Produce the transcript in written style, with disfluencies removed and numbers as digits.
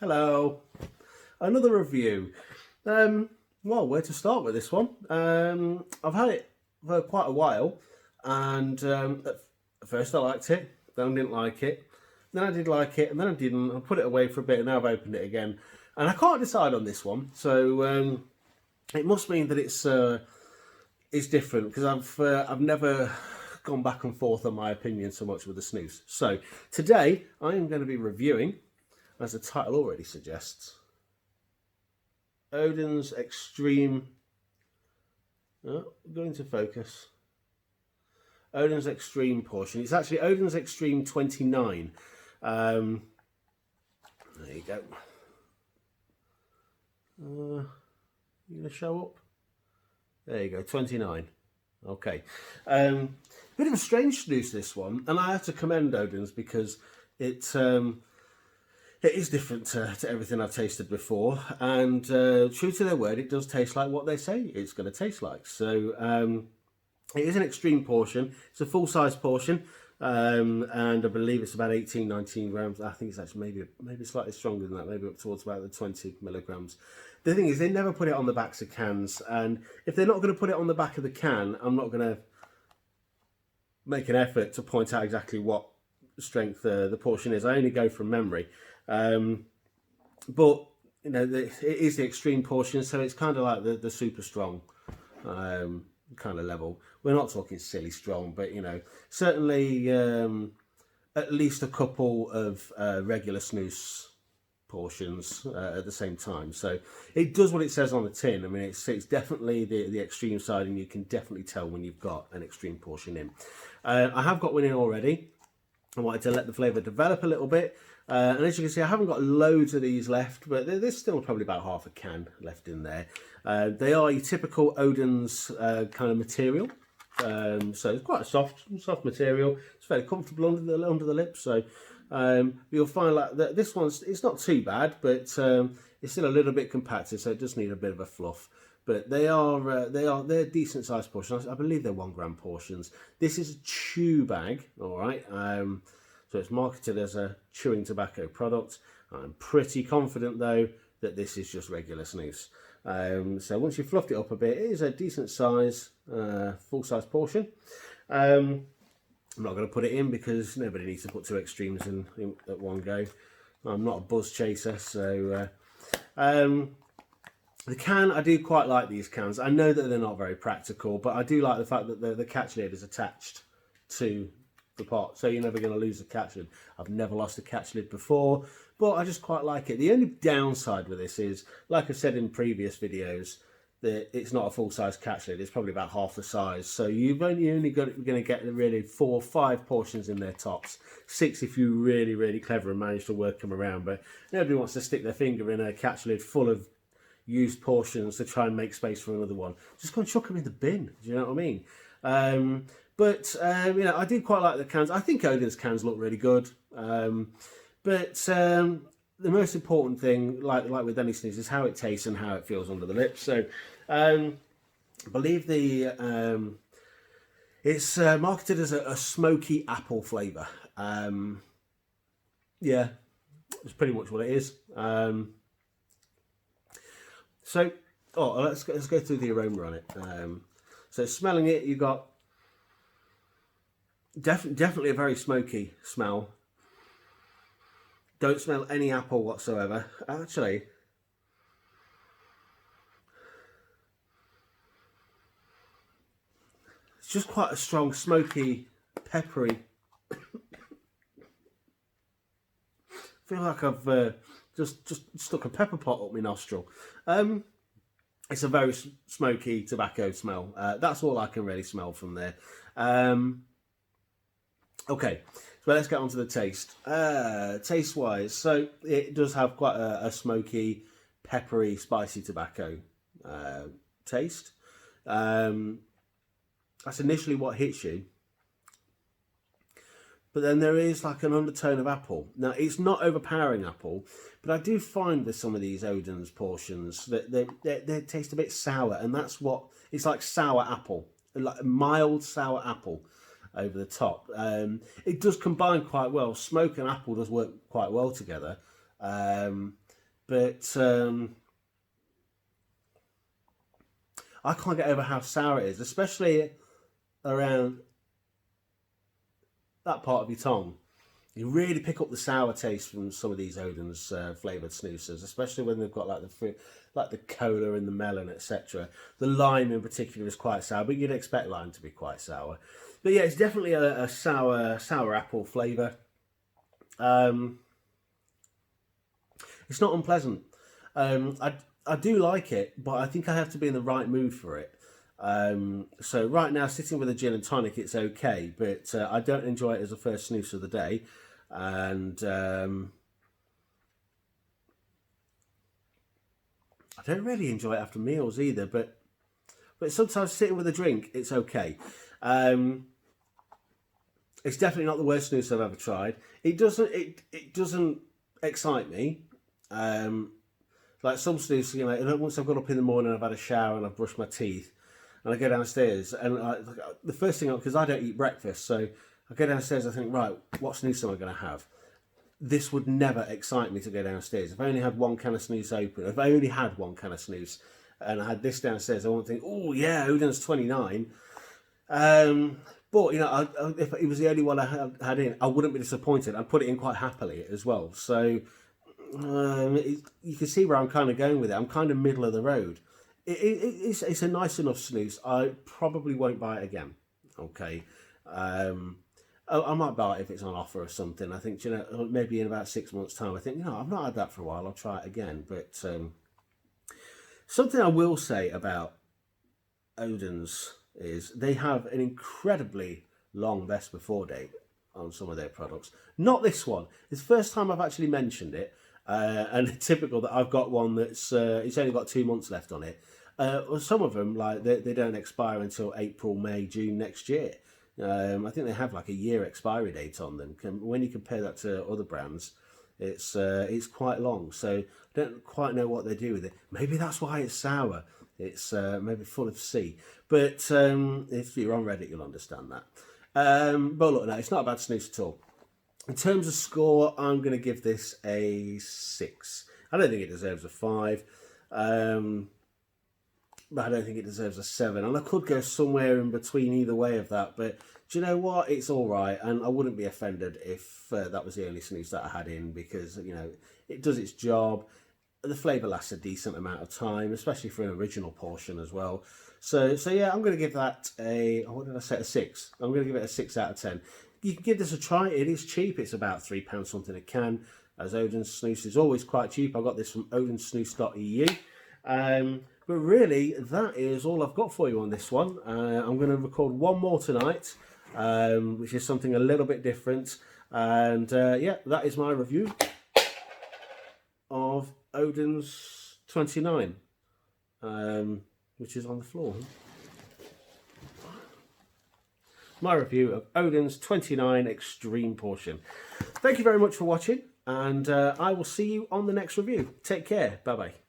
Hello, another review. Well, where to start with this one? I've had it for quite a while, and at first I liked it, then I didn't like it, then I did like it, and then I didn't. I put it away for a bit, and now I've opened it again, and I can't decide on this one. So it must mean that it's different because I've never gone back and forth on my opinion so much with the snus. So today I am going to be reviewing, as the title already suggests, Odens Extreme. Go into focus. Odens Extreme portion. It's actually Odens Extreme 29. There you go. You gonna show up? There you go, 29. Okay. Bit of a strange snooze, this one, and I have to commend Odens because it is different to everything I've tasted before, and true to their word, it does taste like what they say it's going to taste like. So it is an extreme portion. It's a full-size portion, and I believe it's about 18-19 grams. I think it's actually maybe slightly stronger than that, maybe up towards about the 20 milligrams. The thing is, they never put it on the backs of cans, and if they're not going to put it on the back of the can, I'm not going to make an effort to point out exactly what strength the portion is. I only go from memory. But you know, it is the extreme portion, so it's kind of like the super strong kind of level. We're not talking silly strong, but you know, certainly at least a couple of regular snus portions at the same time. So it does what it says on the tin. I mean, it's definitely the extreme side, and you can definitely tell when you've got an extreme portion in. I have got one in already. I wanted to let the flavour develop a little bit. And as you can see, I haven't got loads of these left, but there's still probably about half a can left in there. They are your typical Odens kind of material. So it's quite a soft material. It's very comfortable under the lips. So you'll find like that this it's not too bad, but it's still a little bit compacted, so it does need a bit of a fluff. But they're decent sized portions. I believe they're 1 gram portions. This is a chew bag, all right. So it's marketed as a chewing tobacco product. I'm pretty confident though that this is just regular snus. So once you've fluffed it up a bit, it is a decent size, full size portion. I'm not going to put it in because nobody needs to put 2 extremes in at one go. I'm not a buzz chaser, so the can, I do quite like these cans. I know that they're not very practical, but I do like the fact that the catch lid is attached to the pot, so you're never going to lose the catch lid. I've never lost a catch lid before, but I just quite like it. The only downside with this is, like I said in previous videos, that it's not a full-size catch lid. It's probably about half the size, so you're only going to get really 4 or 5 portions in their tops. 6 if you're really clever and manage to work them around, but nobody wants to stick their finger in a catch lid full of used portions to try and make space for another one. Just go and chuck them in the bin. Do you know what I mean? But you know, I do quite like the cans. I think Odens cans look really good. But the most important thing, like with any snus, is how it tastes and how it feels under the lips. So I believe it's marketed as a smoky apple flavour. Yeah, that's pretty much what it is. So, let's go through the aroma on it. So smelling it, you got definitely a very smoky smell. Don't smell any apple whatsoever. Actually, it's just quite a strong, smoky, peppery. I feel like I've just stuck a pepper pot up my nostril. It's a very smoky tobacco smell. That's all I can really smell from there. Okay, so let's get on to the taste. Taste wise, so it does have quite a smoky, peppery, spicy tobacco taste. That's initially what hits you. But then there is like an undertone of apple. Now, it's not overpowering apple, but I do find with some of these Odens portions that they taste a bit sour, and that's what, it's like sour apple, like mild sour apple over the top. It does combine quite well. Smoke and apple does work quite well together. but I can't get over how sour it is, especially around that part of your tongue. You really pick up the sour taste from some of these Odens flavoured snoozers, especially when they've got like the fruit, like the cola and the melon, etc. The lime in particular is quite sour, but you'd expect lime to be quite sour. But yeah, it's definitely a sour apple flavour. It's not unpleasant. I do like it, but I think I have to be in the right mood for it. So right now, sitting with a gin and tonic, it's okay, but I don't enjoy it as a first snooze of the day. And I don't really enjoy it after meals either, but sometimes sitting with a drink, it's okay. It's definitely not the worst snooze I've ever tried. It doesn't excite me. Like some snooze, you know, once I've got up in the morning, I've had a shower and I've brushed my teeth, and I go downstairs, and the first thing, because I don't eat breakfast, so I go downstairs, I think, right, what snooze am I going to have? This would never excite me to go downstairs. If I only had one can of snooze open, if I only had one can of snooze, and I had this downstairs, I wouldn't think, oh yeah, Odens 29. But you know, if it was the only one I had in, I wouldn't be disappointed. I'd put it in quite happily as well. So you can see where I'm kind of going with it. I'm kind of middle of the road. It's a nice enough snooze. I probably won't buy it again. Okay. I might buy it if it's on offer or something. I think, you know, maybe in about 6 months' time, I think, you know, I've not had that for a while. I'll try it again. But something I will say about Odens is they have an incredibly long best before date on some of their products. Not this one. It's the first time I've actually mentioned it. And typical that I've got one that's it's only got 2 months left on it. Well, some of them, like they don't expire until April, May, June next year. I think they have like a year expiry date on them. When you compare that to other brands, it's quite long. So I don't quite know what they do with it. Maybe that's why it's sour. It's maybe full of C. But if you're on Reddit, you'll understand that. But look, no, it's not a bad snooze at all. In terms of score, I'm going to give this a 6. I don't think it deserves a 5. But I don't think it deserves a 7. And I could go somewhere in between either way of that. But do you know what? It's all right. And I wouldn't be offended if that was the only snooze that I had in, because, you know, it does its job. The flavour lasts a decent amount of time, especially for an original portion as well. So yeah, I'm going to give that what did I say, a 6. I'm going to give it a 6 out of 10. You can give this a try. It is cheap. It's about £3 something a can, as Odens Snus is always quite cheap. I got this from odensnus.eu. But really, that is all I've got for you on this one. I'm going to record one more tonight, which is something a little bit different. And yeah, that is my review of Odens 29, which is on the floor. My review of Odens 29 Extreme Portion. Thank you very much for watching, and I will see you on the next review. Take care. Bye-bye.